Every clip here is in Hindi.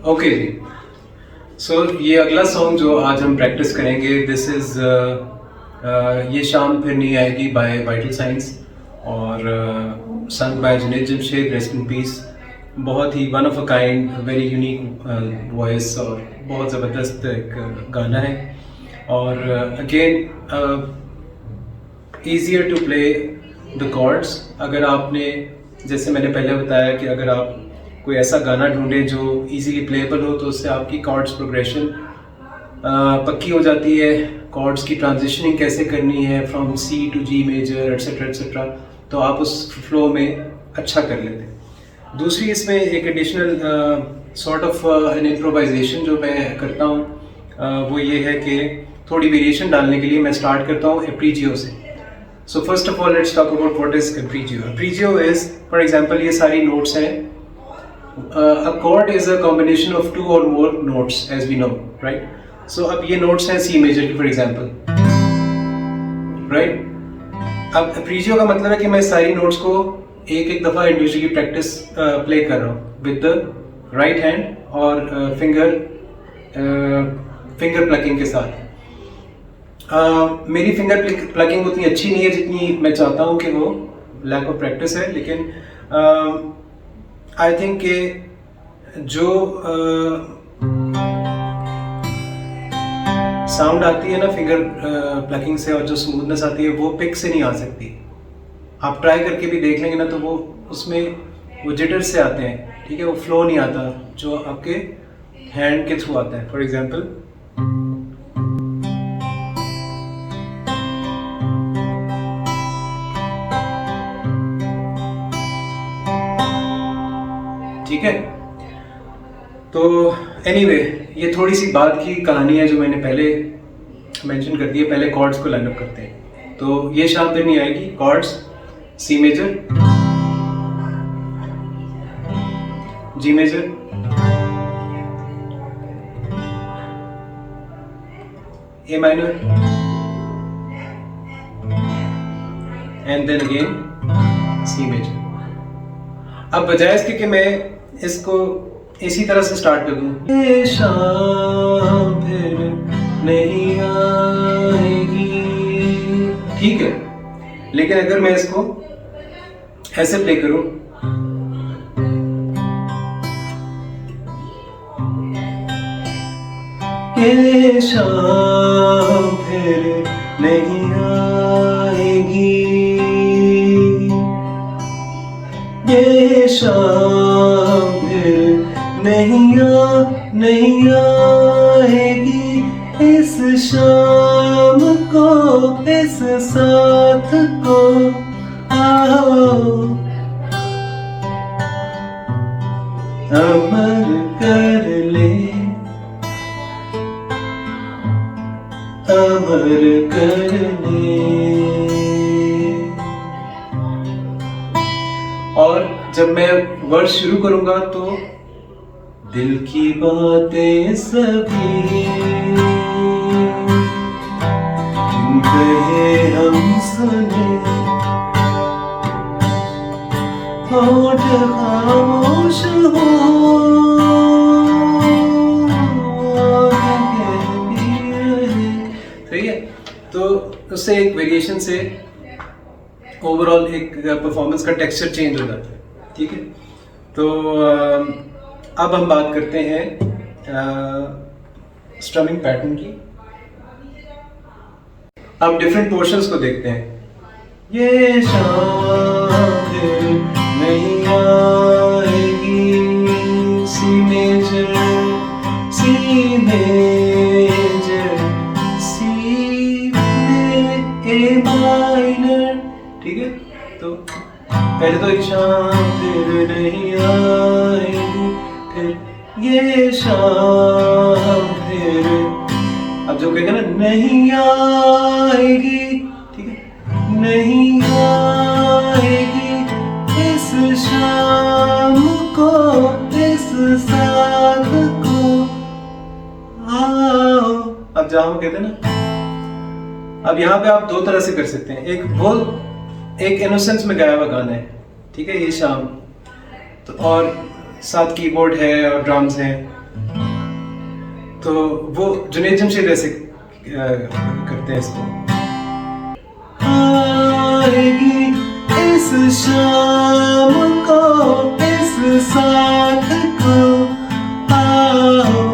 ओके जी। सो ये अगला सॉन्ग जो आज हम प्रैक्टिस करेंगे, दिस इज़ ये शाम फिर नहीं आएगी बाय वाइटल साइंस, और संग by Junaid Jamshed, rest in peace. बहुत ही one of a kind, very unique voice, और बहुत ज़बरदस्त एक गाना है। और again easier to play the chords. अगर आपने, जैसे मैंने पहले बताया कि अगर आप कोई ऐसा गाना ढूंढें जो इजीली प्लेएबल हो, तो उससे आपकी कॉर्ड्स प्रोग्रेशन पक्की हो जाती है। कॉर्ड्स की ट्रांजिशनिंग कैसे करनी है from C to G major etcetera etcetera, तो आप उस फ्लो में अच्छा कर लेते हैं। दूसरी इसमें एक additional sort of an improvisation जो मैं करता हूँ, वो ये है कि थोड़ी वेरिएशन डालने के लिए मैं स्टार्ट करता हूँ एप्रीजियो से। So first of all, let's talk about what is arpeggio. Arpeggio is, for example, ये सारी notes हैं. A chord is a combination of two or more notes, as we know, right? So अब ये notes हैं C major की, for example, right? अब arpeggio का मतलब है कि मैं सारी notes को एक एक दफ़ा individually practice play कर रहा हूँ with the right hand और finger plucking के साथ। मेरी फिंगर प्लकिंग उतनी अच्छी नहीं है जितनी मैं चाहता हूँ कि वो, लैक ऑफ प्रैक्टिस है, लेकिन आई थिंक कि जो साउंड आती है ना फिंगर प्लकिंग से, और जो स्मूथनेस आती है, वो पिक से नहीं आ सकती। आप ट्राई करके भी देख लेंगे ना, तो वो उसमें वो जिटर से आते हैं, ठीक है, वो फ्लो नहीं आता जो आपके हैंड के थ्रू आता है। फॉर एग्जाम्पल, ठीक है। तो एनीवे, ये थोड़ी सी बात की कहानी है जो मैंने पहले मेंशन कर दी है। पहले कॉर्ड्स को लाइन अप करते हैं। तो ये शाम फिर नहीं आएगी, chords C major, G major, A minor, and then again C major. अब बजाय इसके कि मैं इसको इसी तरह से स्टार्ट कर दूं, ये शाम फिर नहीं आएगी, ठीक है, लेकिन अगर मैं इसको ऐसे प्ले करूं, ये शाम फिर नहीं आएगी, ये शाम फिर नहीं आएगी, इस शाम को, इस साथ को आओ अमर कर ले, अमर कर ले। और जब मैं वर्ड शुरू करूंगा तो दिल की बातें सभी कहे हम सुने, होठ खामोश हो, सही है। तो उससे एक वेरिएशन से ओवरऑल एक परफॉर्मेंस का टेक्सचर चेंज हो जाता है, ठीक है। तो अब हम बात करते हैं स्ट्रमिंग पैटर्न की। अब डिफरेंट पोर्शंस को देखते हैं। ये शाम फिर नहीं आएगी, सी मेजर, सी मेजर, सी में ए माइनर, ठीक है। तो पहले तो एक शाम फिर नहीं आएगी, फिर ये शाम फिर, अब जो कहेगा ना नहीं आएगी, ठीक है, नहीं आएगी, इस शाम को, इस साथ को आओ। अब जहां वो कहते हैं ना, अब यहाँ पे आप दो तरह से कर सकते हैं। एक वो एक इनोसेंस में गाया हुआ गाना है, ठीक है, ये शाम, तो और साथ कीबोर्ड है और ड्रम्स हैं, तो वो जुनैद जमशेद ऐसे करते हैं इसको। आएगी इस शाम को इस साथ को आओ,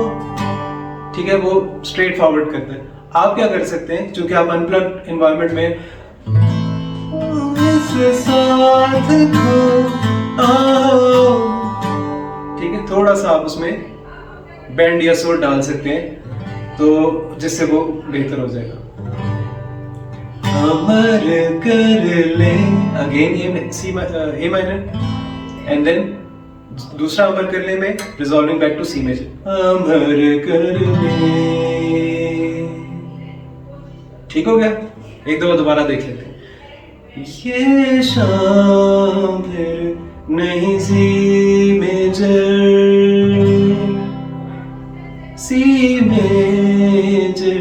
ठीक है, वो स्ट्रेट फॉरवर्ड करते हैं। आप क्या कर सकते हैं, क्योंकि आप अनप्लग्ड एनवायरनमेंट में, इस साथ को आओ, ठीक है, थोड़ा सा आप उसमें बैंड या सोल डाल सकते हैं, तो जिससे वो बेहतर हो जाएगा। अमर कर ले, again A minor, and then दूसरा अमर कर ले में resolving back to C major. अमर कर ले, ठीक हो गया। एक दो दोबारा देख लेते हैं। ये शाम फिर नहीं C major, C major,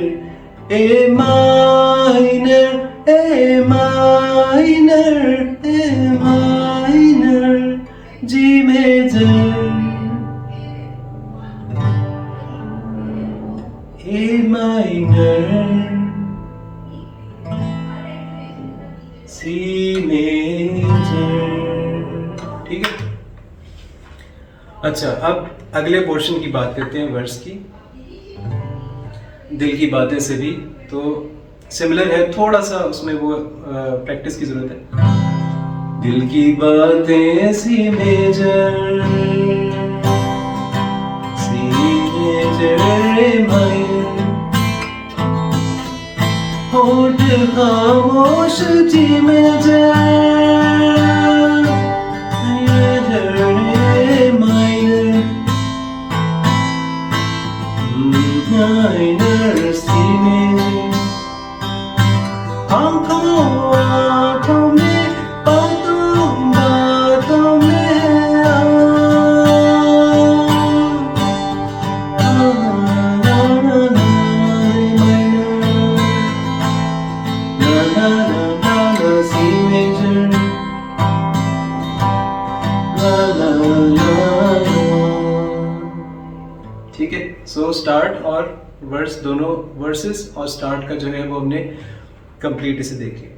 A minor, A minor, A minor, G major, A minor, C major, ठीक है। अच्छा, अब अगले पोर्शन की बात करते हैं, वर्स की। दिल की बातें से भी तो सिमिलर है, थोड़ा सा उसमें वो प्रैक्टिस की जरूरत है। दिल की बातें C major, C major minor, होठ खामोश G major, minor, C major, आंखों में, बातों में सी मेजर, ठीक है। सो स्टार्ट और वर्स, दोनों वर्सेस और स्टार्ट का जो है वो हमने कंप्लीट इसे देख लिया।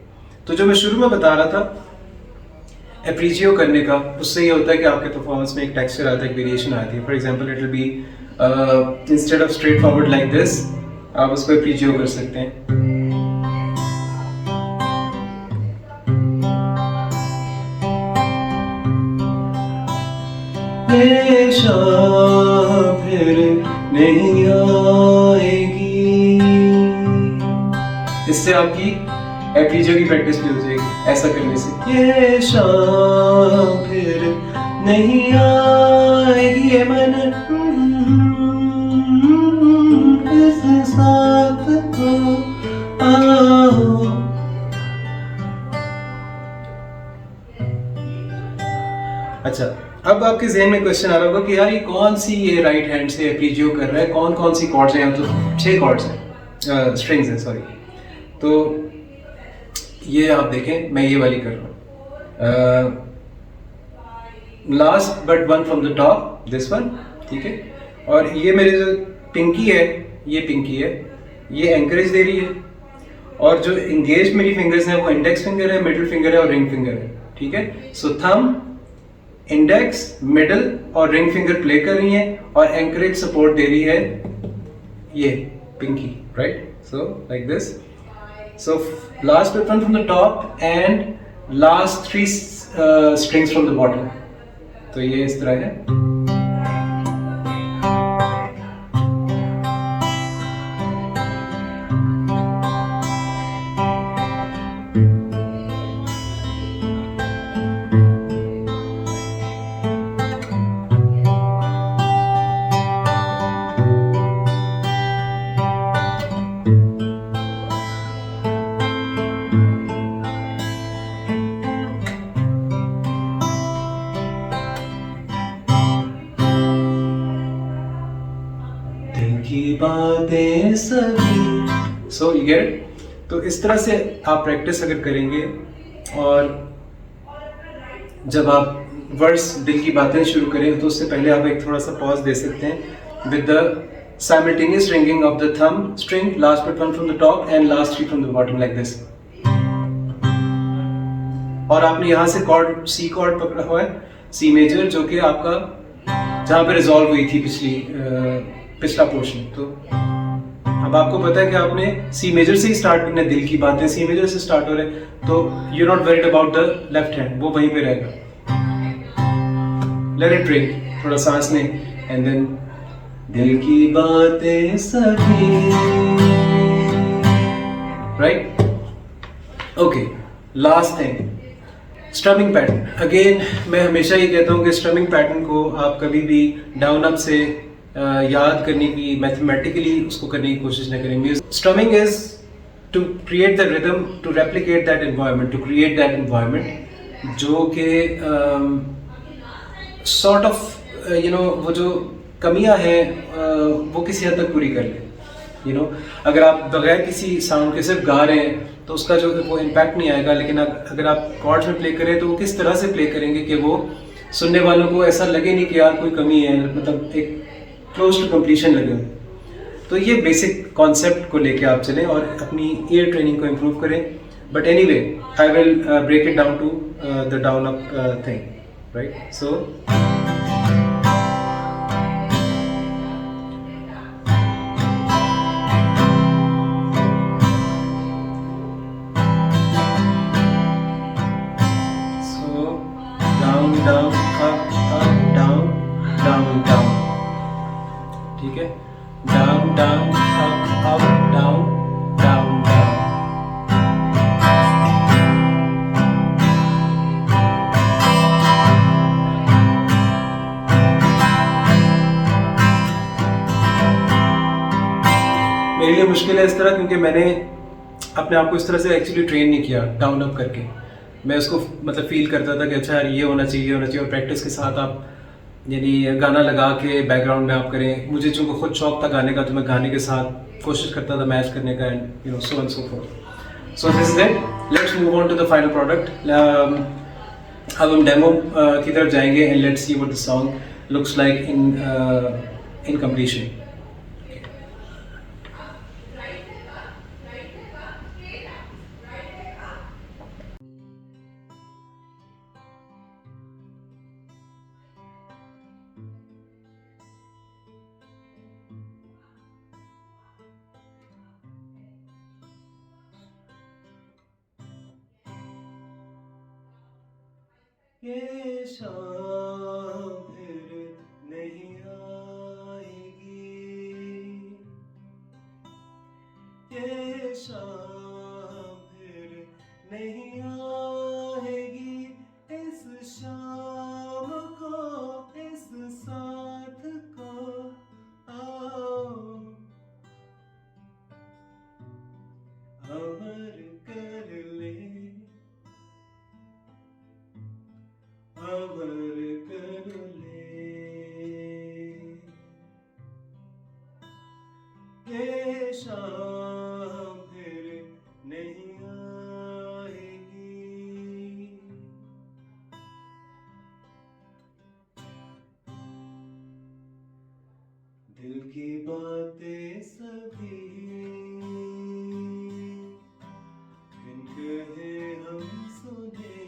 तो जो मैं शुरू में बता रहा था एप्रीजियो करने का, उससे ये होता है कि आपके परफॉर्मेंस में एक टेक्सचर आता है, एक वेरिएशन आती है। For example it will be instead of straight forward like this, आप उसको एप्रीजियो कर सकते हैं। फिर नहीं आएगी, इससे आपकी एप्रीजियो की प्रैक्टिस भी हो जाएगी ऐसा करने से। ये शाम फिर नहीं आएगी, ये मन इस साथ को आओ। अच्छा, अब आपके ज़हन में क्वेश्चन आ रहा होगा कि यार ये कौन सी, ये राइट हैंड से एप्रीजियो कर रहा है, कौन कौन सी कॉर्ड्स हैं, तो 6 कॉर्ड्स हैं, स्ट्रिंग्स हैं, सॉरी। तो ये आप देखें, मैं ये वाली कर रहा हूँ, last but one from the top, this one, ठीक है। और ये मेरे जो पिंकी है, ये पिंकी है, ये एंकरेज दे रही है, और जो इंगेज मेरी फिंगर्स हैं वो इंडेक्स फिंगर है, मिडिल फिंगर है और रिंग फिंगर है, ठीक है। सो थंब, इंडेक्स, मिडिल और रिंग फिंगर प्ले कर रही हैं, और एंकरेज सपोर्ट दे रही है ये pinky, right. So like this, so last but one from the top and last 3 strings from the bottom, तो ये इस तरह है। बातें सभी, सो यू गेट। तो इस तरह से आप प्रैक्टिस अगर करेंगे, और जब आप वर्ड्स दिल की बातें शुरू करें तो उससे पहले आप एक थोड़ा सा पॉज दे सकते हैं with the simultaneous ringing of the thumb string, last but one from the top and last three from the bottom like this. और आपने यहाँ से कॉर्ड सी कॉर्ड पकड़ा हुआ है, सी मेजर, जो कि आपका जहाँ पे रिजॉल्व हुई थी पिछला पोर्शन। तो अब आपको पता है कि आपने सी मेजर से ही स्टार्ट करना है, दिल की बातें सी मेजर से स्टार्ट हो रहे हैं, तो you not worried about the left hand, वो वहीं पे रहेगा। लेट इट रिंग, थोड़ा सांस लें, एंड देन दिल की बातें सभी, right? Okay, last thing, strumming pattern. Again मैं हमेशा ही कहता हूँ कि स्ट्रमिंग पैटर्न को आप कभी भी डाउन अप से याद करने की, मैथमेटिकली उसको करने की कोशिश न करें। Music strumming is to create the rhythm, to replicate that environment, to create that environment जो कि सॉर्ट ऑफ वो जो कमियां हैं वो किसी हद तक पूरी कर ले। अगर आप बगैर किसी साउंड के सिर्फ गा रहे हैं तो उसका जो वो इम्पैक्ट नहीं आएगा, लेकिन अगर आप कॉर्ड्स में प्ले करें तो वो किस तरह से प्ले करेंगे कि वो सुनने वालों को ऐसा लगे नहीं कि यार कोई कमी है, मतलब एक क्लोज टू कंप्लीशन लगे। तो ये बेसिक कॉन्सेप्ट को लेके आप चलें और अपनी ईयर ट्रेनिंग को इम्प्रूव करें। But anyway I will break it down to the down up thing, right? So down up up down down down, ठीक है? Down down up down down down. मेरे लिए मुश्किल है इस तरह, क्योंकि मैंने अपने आप को इस तरह से एक्चुअली ट्रेन नहीं किया डाउन अप करके। मैं उसको मतलब फील करता था कि अच्छा यार ये होना चाहिए, ये होना चाहिए, और प्रैक्टिस के साथ आप यानी गाना लगा के बैकग्राउंड में आप करें। मुझे चूँकि खुद शौक था गाने का, तो मैं गाने के साथ कोशिश करता था मैच करने का, and so and so fourth. So this is it, let's move on to the final product. अब हम डेमो की तरफ जाएंगे and let's see what the song looks like in completion. ये शाम फिर नहीं आएगी, ये शाम फिर नहीं आएगी, इस शाम को, इस साथ को आओ अमर कर ले, अमर कर ले। ये शाम फिर नहीं आएगी, दिल की बातें सभी बिन कहे हम सुने,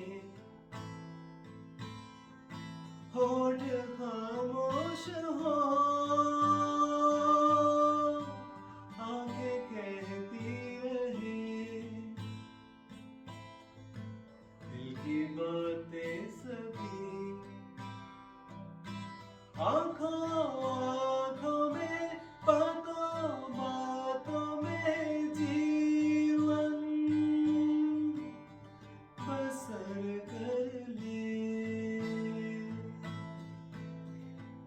होठ खामोश हो, आंखें कहती रहे, दिल की बातें सभी, आंखों आंखों में, बातों बातों में जीवन बसर कर ले,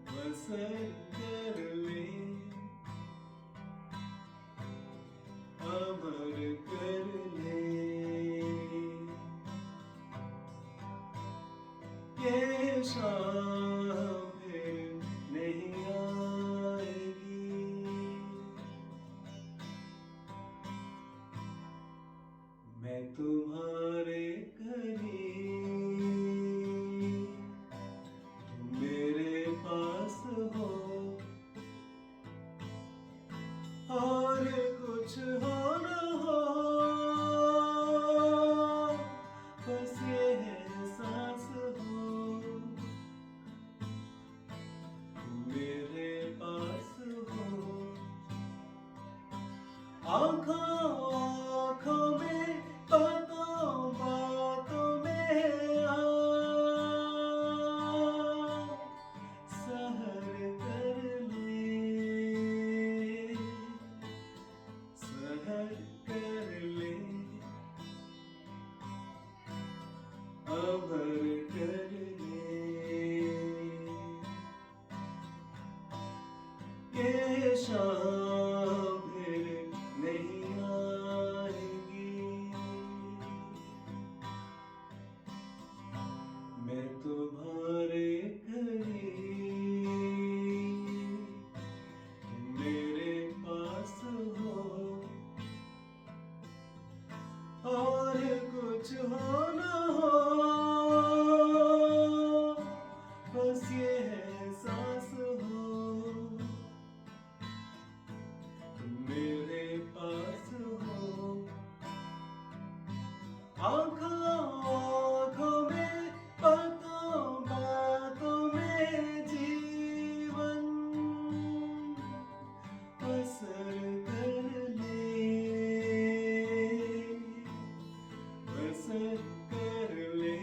बसर कर ले, अमर कर ले। ये शाम फिर नहीं आएगी, मैं तुम्हारे करीब आँखों आँखों में, बातों बातों में आ, सहर कर ले, सहर कर ले, अभर कर ले, ये शाम फिर नहीं आएगी, मैं तुम्हारे करीब, तुम मेरे पास हो, और कुछ हो ना हो, बस ये एहसास हो, तुम मेरे पास हो। आँखों आँखों में, बातों बातों में जीवन बसर कर ले, बसर कर ले,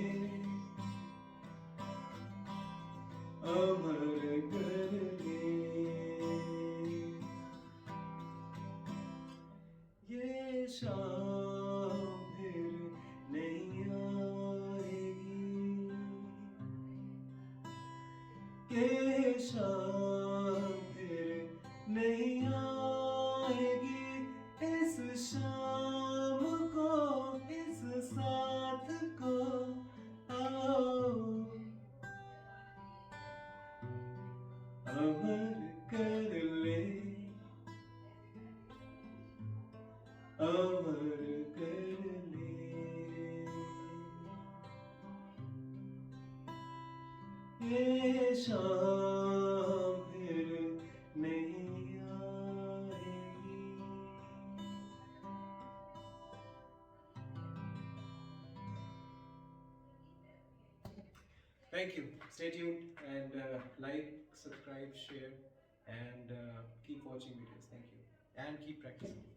अमर कर ले, ये शाम फिर नहीं आएगी, ये शाम फिर नहीं आएगी, इस शाम को, इस साथ को आओ, अमर कर ले, अमर कर ले, ये शाम फिर नहीं आएगी। Thank you. Stay tuned and like, subscribe, share, and keep watching videos. Thank you. And keep practicing.